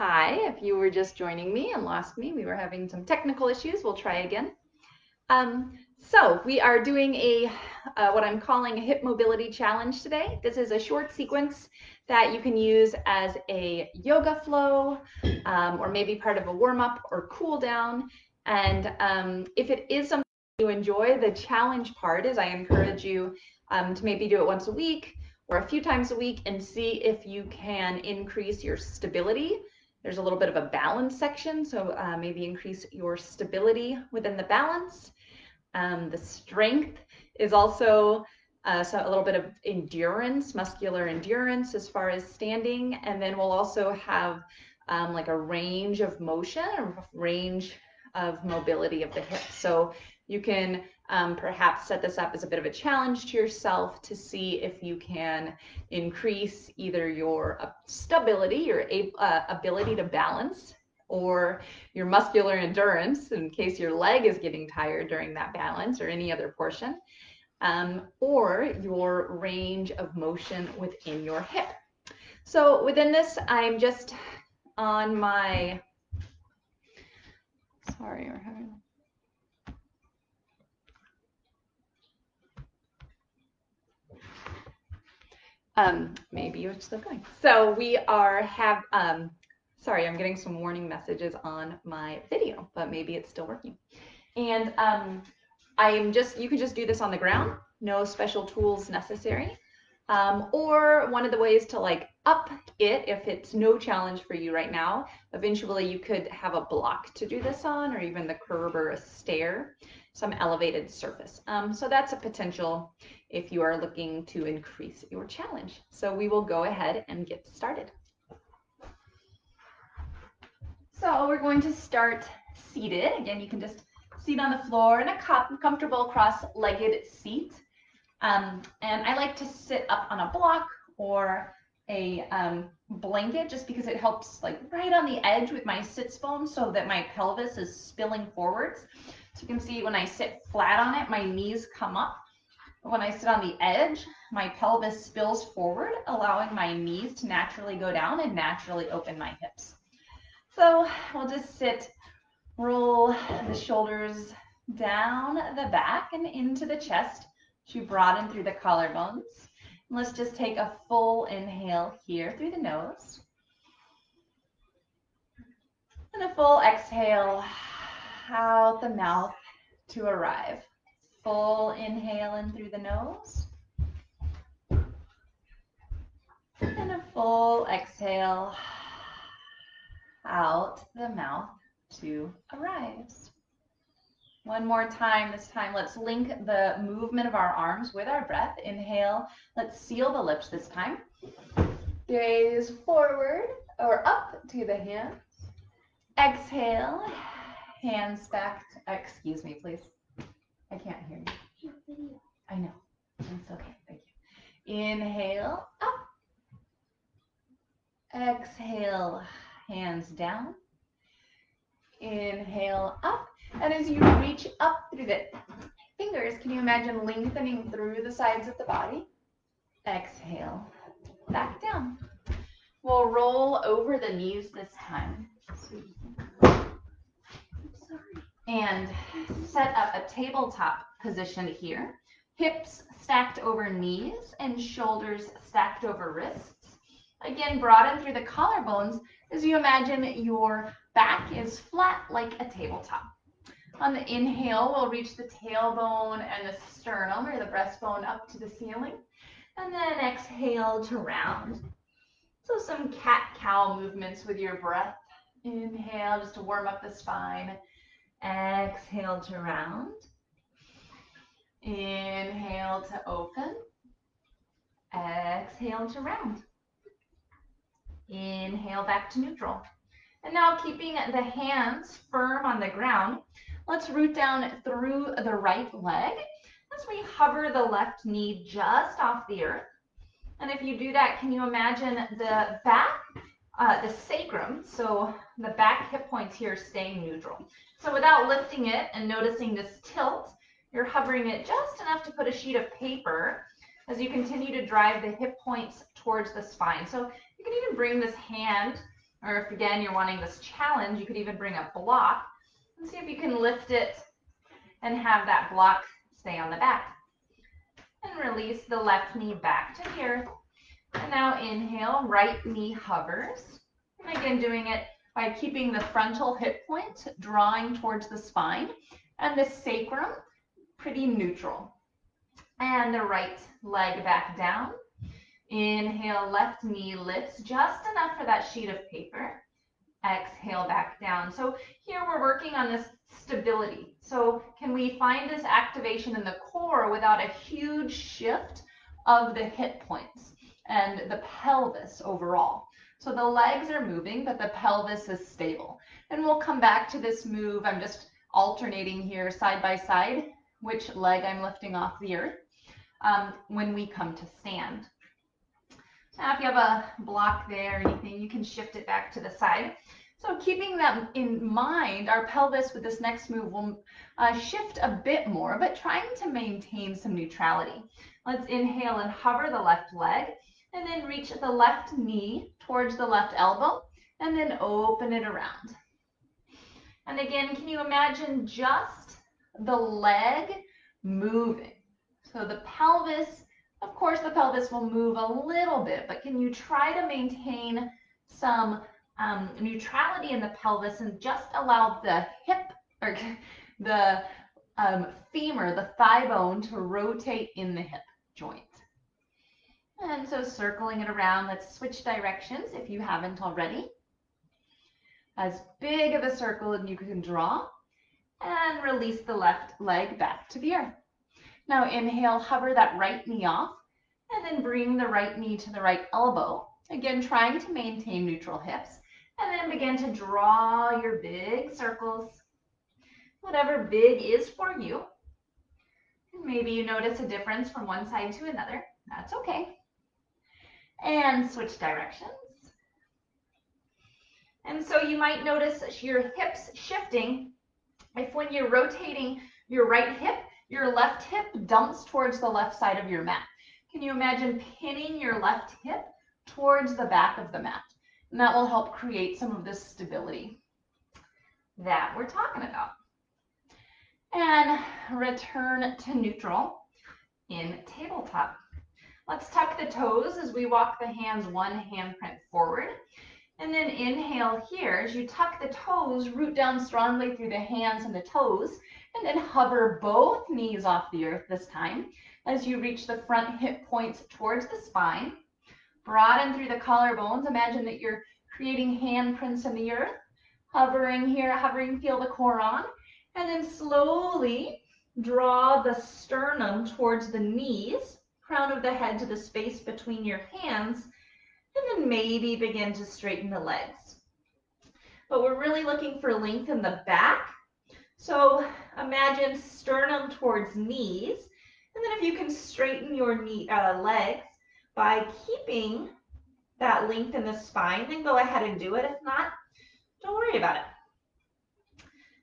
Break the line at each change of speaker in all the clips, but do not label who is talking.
Hi, if you were just joining me and lost me, we were having some technical issues. We'll try again. So we are doing what I'm calling a hip mobility challenge today. This is a short sequence that you can use as a yoga flow or maybe part of a warm-up or cool down. And if it is something you enjoy, the challenge part is I encourage you to maybe do it once a week or a few times a week and see if you can increase your stability. There's a little bit of a balance section, so maybe increase your stability within the balance. The strength is also so a little bit of endurance, muscular endurance as far as standing. And then we'll also have like a range of motion, a range of mobility of the hips. So you can perhaps set this up as a bit of a challenge to yourself to see if you can increase either your stability, your ability to balance, or your muscular endurance in case your leg is getting tired during that balance or any other portion, or your range of motion within your hip. So within this, I'm just on my, sorry, we're having, maybe you're still going. So we are sorry, I'm getting some warning messages on my video, but maybe it's still working. And you can just do this on the ground, no special tools necessary. Or one of the ways to like up it, if it's no challenge for you right now, eventually you could have a block to do this on, or even the curb or a stair, some elevated surface. So that's a potential if you are looking to increase your challenge. So we will go ahead and get started. So we're going to start seated. Again, you can just seat on the floor in a comfortable cross-legged seat. And I like to sit up on a block or a blanket just because it helps like right on the edge with my sits bone so that my pelvis is spilling forwards. So you can see when I sit flat on it, my knees come up. But when I sit on the edge, my pelvis spills forward, allowing my knees to naturally go down and naturally open my hips. So we'll just sit, roll the shoulders down the back and into the chest to broaden through the collarbones. And let's just take a full inhale here through the nose. And a full exhale out the mouth to arrive. Full inhale in through the nose. And a full exhale out the mouth to arise. One more time. This time, let's link the movement of our arms with our breath. Inhale. Let's seal the lips this time. Gaze forward or up to the hands. Exhale. Hands back. Excuse me, please. I can't hear you. I know. It's okay. Thank you. Inhale. Up. Exhale. Hands down. Inhale. Up. And as you reach up through the fingers, can you imagine lengthening through the sides of the body? Exhale, back down. We'll roll over the knees this time. And set up a tabletop position here. Hips stacked over knees and shoulders stacked over wrists. Again, broaden through the collarbones as you imagine your back is flat like a tabletop. On the inhale, we'll reach the tailbone and the sternum or the breastbone up to the ceiling. And then exhale to round. So some cat-cow movements with your breath. Inhale just to warm up the spine. Exhale to round. Inhale to open. Exhale to round. Inhale back to neutral. And now keeping the hands firm on the ground, let's root down through the right leg as we hover the left knee just off the earth. And if you do that, can you imagine the back, the sacrum, so the back hip points here staying neutral. So without lifting it and noticing this tilt, you're hovering it just enough to put a sheet of paper as you continue to drive the hip points towards the spine. So you can even bring this hand Or if again you're wanting this challenge, you could even bring a block and see if you can lift it and have that block stay on the back. And release the left knee back to the earth. And now inhale, right knee hovers. And again, doing it by keeping the frontal hip point drawing towards the spine and the sacrum pretty neutral. And the right leg back down. Inhale, left knee lifts just enough for that sheet of paper. Exhale, back down. So here we're working on this stability. So can we find this activation in the core without a huge shift of the hip points and the pelvis overall? So the legs are moving, but the pelvis is stable. And we'll come back to this move. I'm just alternating here side by side, which leg I'm lifting off the earth when we come to stand. Now, if you have a block there or anything, you can shift it back to the side. So keeping that in mind, our pelvis with this next move will shift a bit more, but trying to maintain some neutrality. Let's inhale and hover the left leg, and then reach the left knee towards the left elbow, and then open it around. And again, can you imagine just the leg moving? So the pelvis, of course, the pelvis will move a little bit, but can you try to maintain some neutrality in the pelvis and just allow the hip or the femur, the thigh bone, to rotate in the hip joint? And so circling it around, let's switch directions if you haven't already. As big of a circle as you can draw, and release the left leg back to the earth. Now inhale, hover that right knee off, and then bring the right knee to the right elbow. Again, trying to maintain neutral hips, and then begin to draw your big circles, whatever big is for you. And maybe you notice a difference from one side to another. That's okay. And switch directions. And so you might notice your hips shifting if when you're rotating your right hip, your left hip dumps towards the left side of your mat. Can you imagine pinning your left hip towards the back of the mat? And that will help create some of this stability that we're talking about. And return to neutral in tabletop. Let's tuck the toes as we walk the hands one handprint forward. And then inhale here as you tuck the toes, root down strongly through the hands and the toes, and then hover both knees off the earth this time as you reach the front hip points towards the spine. Broaden through the collarbones. Imagine that you're creating handprints in the earth. Hovering here, feel the core on. And then slowly draw the sternum towards the knees, crown of the head to the space between your hands, and then maybe begin to straighten the legs. But we're really looking for length in the back. So imagine sternum towards knees. And then if you can straighten your legs by keeping that length in the spine, then go ahead and do it. If not, don't worry about it.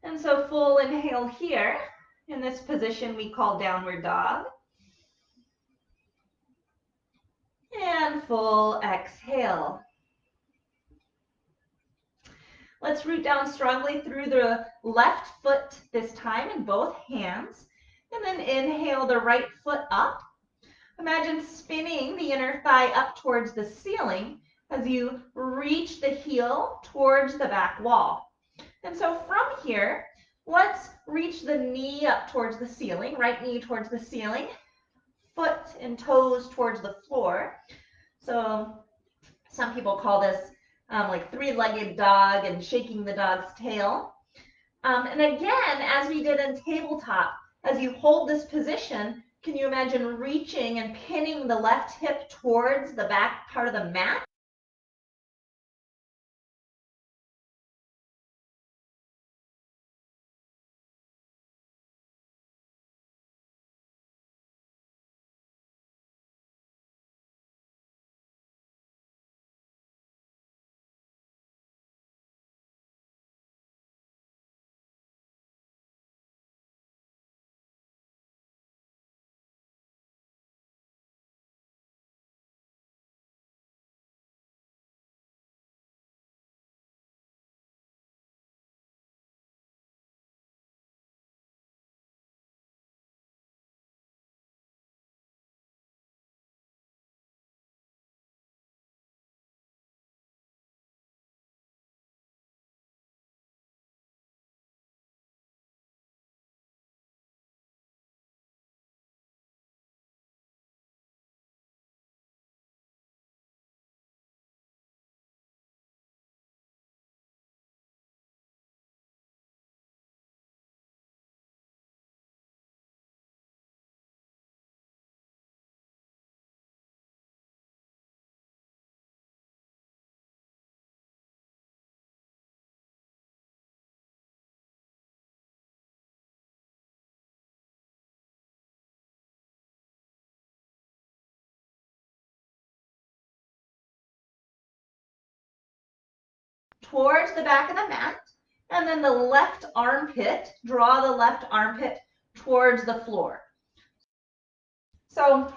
And so full inhale here. In this position we call downward dog. And full exhale. Let's root down strongly through the left foot this time in both hands. And then inhale the right foot up. Imagine spinning the inner thigh up towards the ceiling as you reach the heel towards the back wall. And so from here, let's reach the knee up towards the ceiling, right knee towards the ceiling, foot and toes towards the floor. So some people call this like three-legged dog and shaking the dog's tail. And again, as we did in tabletop, as you hold this position, can you imagine reaching and pinning the left hip towards the back part of the mat? towards the back of the mat. And then the left armpit, draw the left armpit towards the floor. So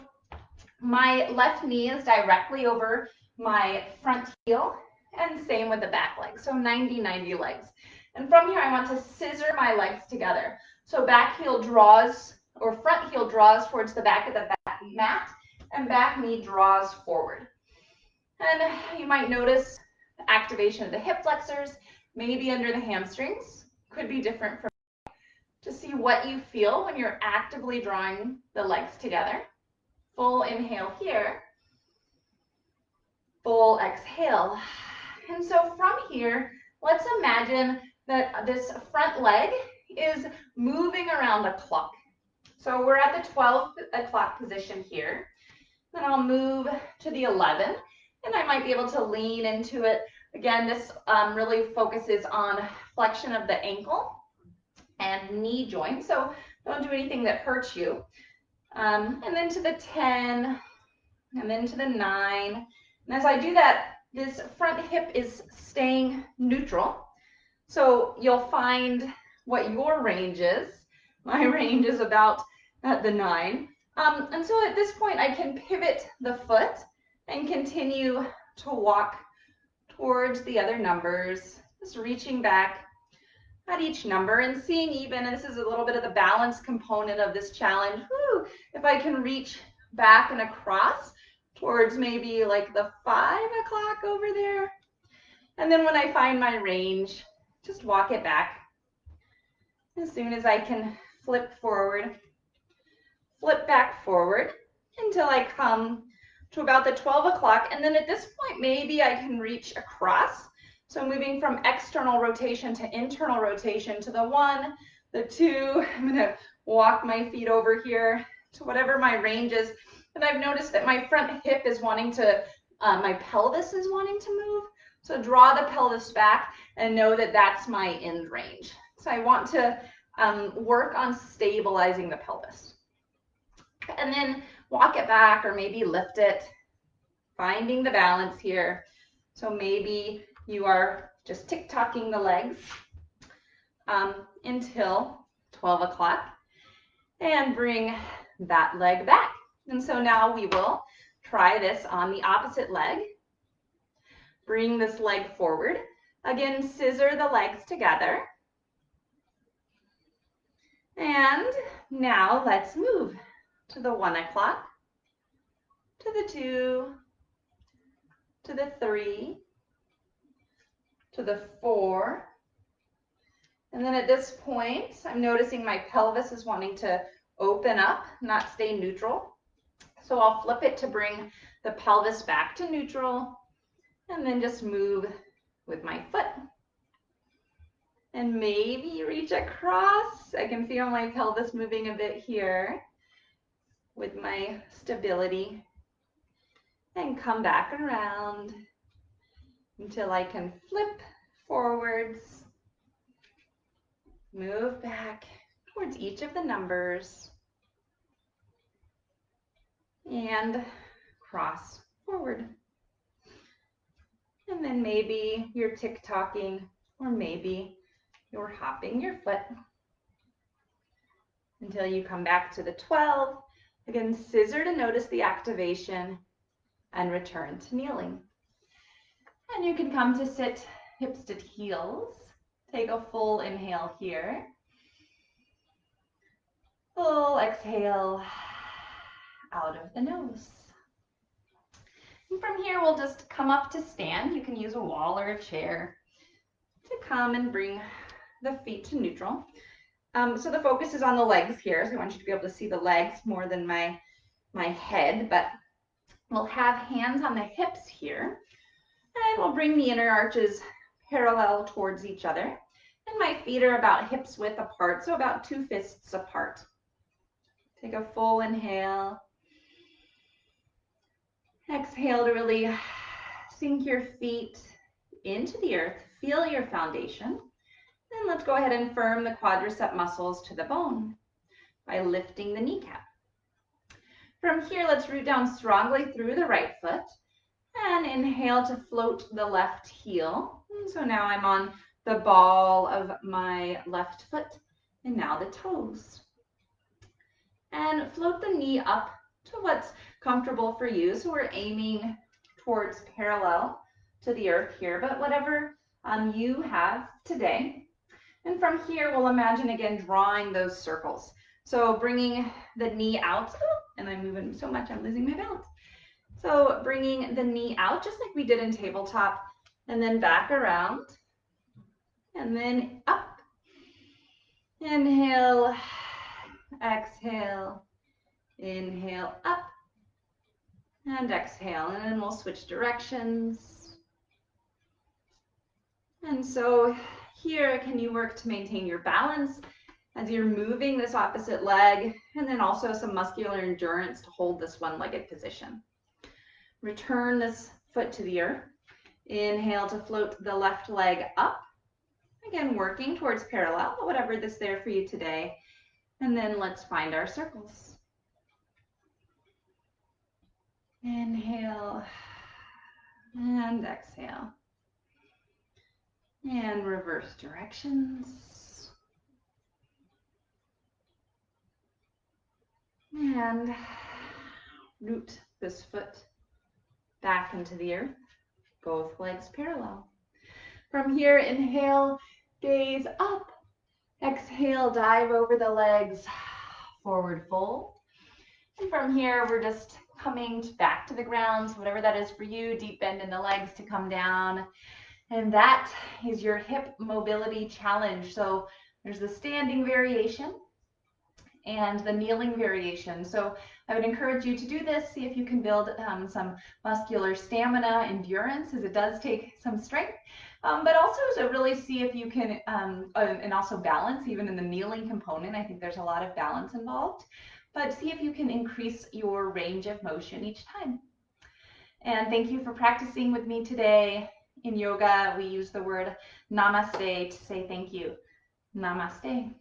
my left knee is directly over my front heel, and same with the back leg. So 90-90 legs. And from here, I want to scissor my legs together. So back heel draws, or front heel draws towards the back of the mat, and back knee draws forward. And you might notice activation of the hip flexors, maybe under the hamstrings, could be different from to see what you feel when you're actively drawing the legs together. Full inhale here, full exhale. And so from here, let's imagine that this front leg is moving around the clock. So we're at the 12 o'clock position here. Then I'll move to the 11, and I might be able to lean into it. Again, this really focuses on flexion of the ankle and knee joint, so don't do anything that hurts you. And then to the 10, and then to the 9. And as I do that, this front hip is staying neutral. So you'll find what your range is. My range is about at the 9. And so at this point, I can pivot the foot and continue to walk towards the other numbers, just reaching back at each number and seeing even, and this is a little bit of the balance component of this challenge, if I can reach back and across towards maybe like the 5 o'clock over there. And then when I find my range, just walk it back. As soon as I can flip forward, flip back forward until I come to about the 12 o'clock. And then at this point, maybe I can reach across. So moving from external rotation to internal rotation to the 1, the 2. I'm going to walk my feet over here to whatever my range is. And I've noticed that my front hip is wanting to, my pelvis is wanting to move. So draw the pelvis back and know that that's my end range. So I want to work on stabilizing the pelvis. And then walk it back or maybe lift it, finding the balance here. So maybe you are just tick-tocking the legs until 12 o'clock and bring that leg back. And so now we will try this on the opposite leg. Bring this leg forward. Again, scissor the legs together. And now let's move to the 1 o'clock, to the 2, to the 3, to the 4. And then at this point, I'm noticing my pelvis is wanting to open up, not stay neutral. So I'll flip it to bring the pelvis back to neutral, and then just move with my foot. And maybe reach across. I can feel my pelvis moving a bit here with my stability. And come back around until I can flip forwards, move back towards each of the numbers, and cross forward. And then maybe you're tick-tocking, or maybe you're hopping your foot until you come back to the 12. Again, scissor to notice the activation and return to kneeling. And you can come to sit hips to heels. Take a full inhale here. Full exhale out of the nose. And from here, we'll just come up to stand. You can use a wall or a chair to come and bring the feet to neutral. So the focus is on the legs here. So I want you to be able to see the legs more than my head, but we'll have hands on the hips here. And we'll bring the inner arches parallel towards each other. And my feet are about hips width apart, so about 2 fists apart. Take a full inhale. Exhale to really sink your feet into the earth. Feel your foundation. Then let's go ahead and firm the quadricep muscles to the bone by lifting the kneecap. From here, let's root down strongly through the right foot and inhale to float the left heel. And so now I'm on the ball of my left foot, and now the toes. And float the knee up to what's comfortable for you. So we're aiming towards parallel to the earth here, but whatever you have today. And from here, we'll imagine again drawing those circles. So bringing the knee out, and I'm moving so much, I'm losing my balance. So bringing the knee out, just like we did in tabletop, and then back around, and then up. Inhale, exhale, inhale, up, and exhale. And then we'll switch directions. And so here, can you work to maintain your balance as you're moving this opposite leg, and then also some muscular endurance to hold this one-legged position. Return this foot to the earth. Inhale to float the left leg up. Again, working towards parallel, whatever this there for you today. And then let's find our circles. Inhale and exhale. And reverse directions. And root this foot back into the earth, both legs parallel. From here, inhale, gaze up. Exhale, dive over the legs, forward fold. And from here, we're just coming back to the ground, whatever that is for you, deep bend in the legs to come down. And that is your hip mobility challenge. So there's the standing variation and the kneeling variation. So I would encourage you to do this, see if you can build some muscular stamina, endurance, as it does take some strength, but also to really see if you can, and also balance, even in the kneeling component. I think there's a lot of balance involved, but see if you can increase your range of motion each time. And thank you for practicing with me today. In yoga, we use the word namaste to say thank you. Namaste.